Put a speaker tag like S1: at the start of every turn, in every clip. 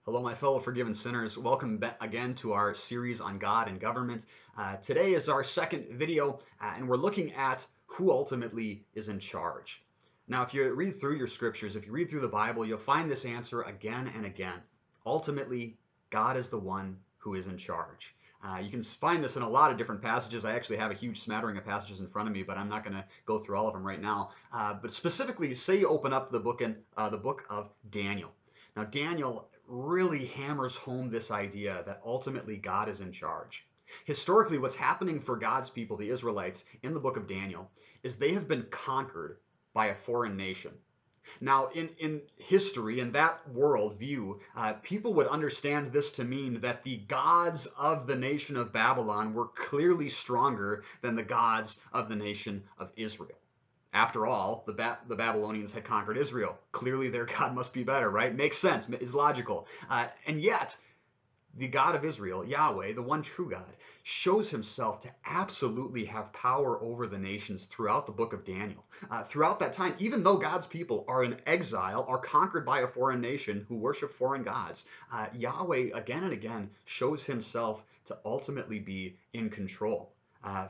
S1: Hello, my fellow forgiven sinners. Welcome again to our series on God and government. Today is our second video, and we're looking at who ultimately is in charge. Now, if you read through your scriptures, if you read through the Bible, you'll find this answer again and again. Ultimately, God is the one who is in charge. You can find this in a lot of different passages. I actually have a huge smattering of passages in front of me, but I'm not going to go through all of them right now. But specifically, say you open up the book of Daniel. Now, Daniel really hammers home this idea that ultimately God is in charge. Historically, what's happening for God's people, the Israelites, in the book of Daniel, is they have been conquered by a foreign nation. Now, in history, in that world view, people would understand this to mean that the gods of the nation of Babylon were clearly stronger than the gods of the nation of Israel. After all, the Babylonians had conquered Israel. Clearly, their God must be better, right? Makes sense, is logical. And yet, the God of Israel, Yahweh, the one true God, shows himself to absolutely have power over the nations throughout the book of Daniel. Throughout that time, even though God's people are in exile, are conquered by a foreign nation who worship foreign gods, Yahweh again and again shows himself to ultimately be in control.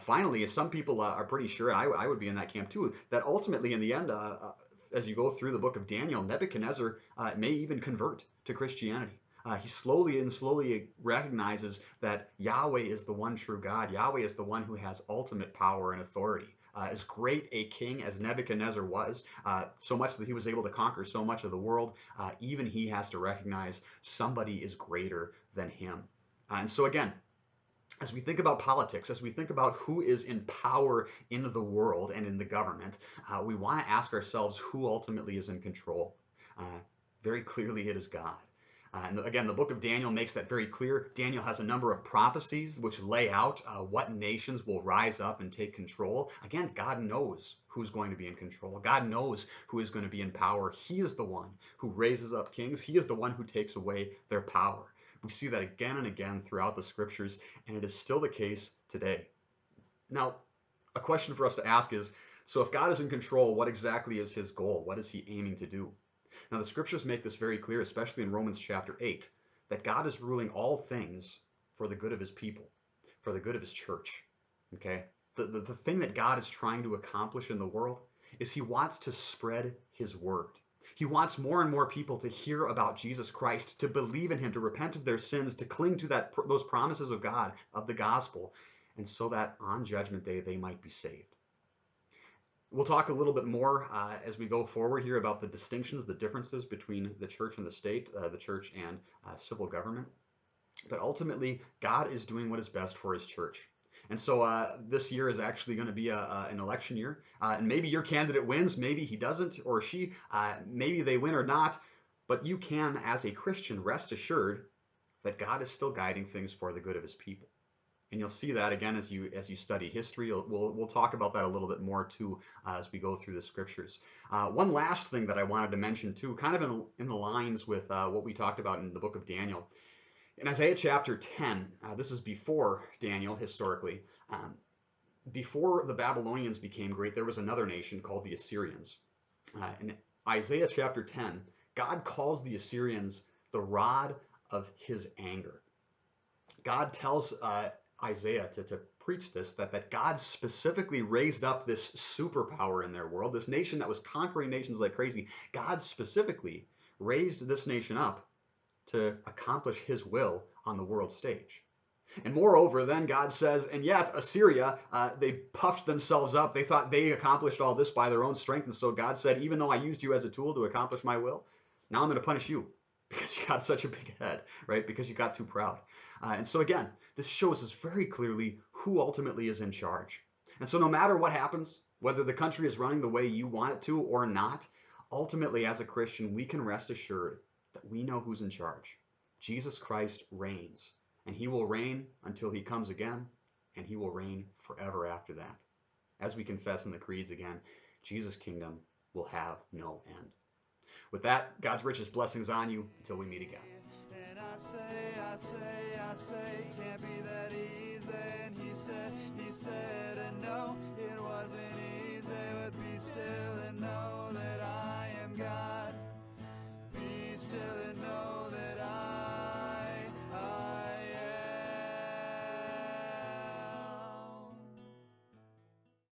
S1: Finally, some people are pretty sure, and I would be in that camp too, that ultimately in the end, as you go through the book of Daniel, Nebuchadnezzar may even convert to Christianity. He slowly recognizes that Yahweh is the one true God. Yahweh is the one who has ultimate power and authority. As great a king as Nebuchadnezzar was, so much that he was able to conquer so much of the world, even he has to recognize somebody is greater than him. And so again, as we think about politics, as we think about who is in power in the world and in the government, we want to ask ourselves who ultimately is in control. Very clearly, it is God. And again, the book of Daniel makes that very clear. Daniel has a number of prophecies which lay out what nations will rise up and take control. Again, God knows who's going to be in control. God knows who is going to be in power. He is the one who raises up kings. He is the one who takes away their power. We see that again and again throughout the scriptures, and it is still the case today. Now, a question for us to ask is, so if God is in control, what exactly is his goal? What is he aiming to do? Now, the scriptures make this very clear, especially in Romans chapter 8, that God is ruling all things for the good of his people, for the good of his church. Okay? The thing that God is trying to accomplish in the world is he wants to spread his word. He wants more and more people to hear about Jesus Christ, to believe in him, to repent of their sins, to cling to those promises of God, of the gospel, and so that on Judgment Day they might be saved. We'll talk a little bit more as we go forward here about the distinctions, the differences between the church and the state, the church and civil government. But ultimately, God is doing what is best for his church. And so this year is actually going to be an election year. And maybe your candidate wins, maybe he doesn't or she, maybe they win or not. But you can, as a Christian, rest assured that God is still guiding things for the good of his people. And you'll see that again as you study history. We'll talk about that a little bit more too as we go through the scriptures. One last thing that I wanted to mention too, kind of in the lines with what we talked about in the book of Daniel. In Isaiah chapter 10, this is before Daniel historically. Before the Babylonians became great, there was another nation called the Assyrians. In Isaiah chapter 10, God calls the Assyrians the rod of his anger. God tells Isaiah to preach this, that God specifically raised up this superpower in their world, this nation that was conquering nations like crazy. God specifically raised this nation up to accomplish his will on the world stage. And moreover, then God says, and yet Assyria, they puffed themselves up. They thought they accomplished all this by their own strength. And so God said, even though I used you as a tool to accomplish my will, now I'm going to punish you because you got such a big head, right? Because you got too proud. And so again, this shows us very clearly who ultimately is in charge. And so no matter what happens, whether the country is running the way you want it to or not, ultimately as a Christian, we can rest assured that we know who's in charge. Jesus Christ reigns, and he will reign until he comes again, and he will reign forever after that. As we confess in the creeds again, Jesus' kingdom will have no end. With that, God's richest blessings on you until we meet again.
S2: And I say, can't be that easy. And he said, and no, it wasn't easy, but be still and know that I am God. Be still and know that I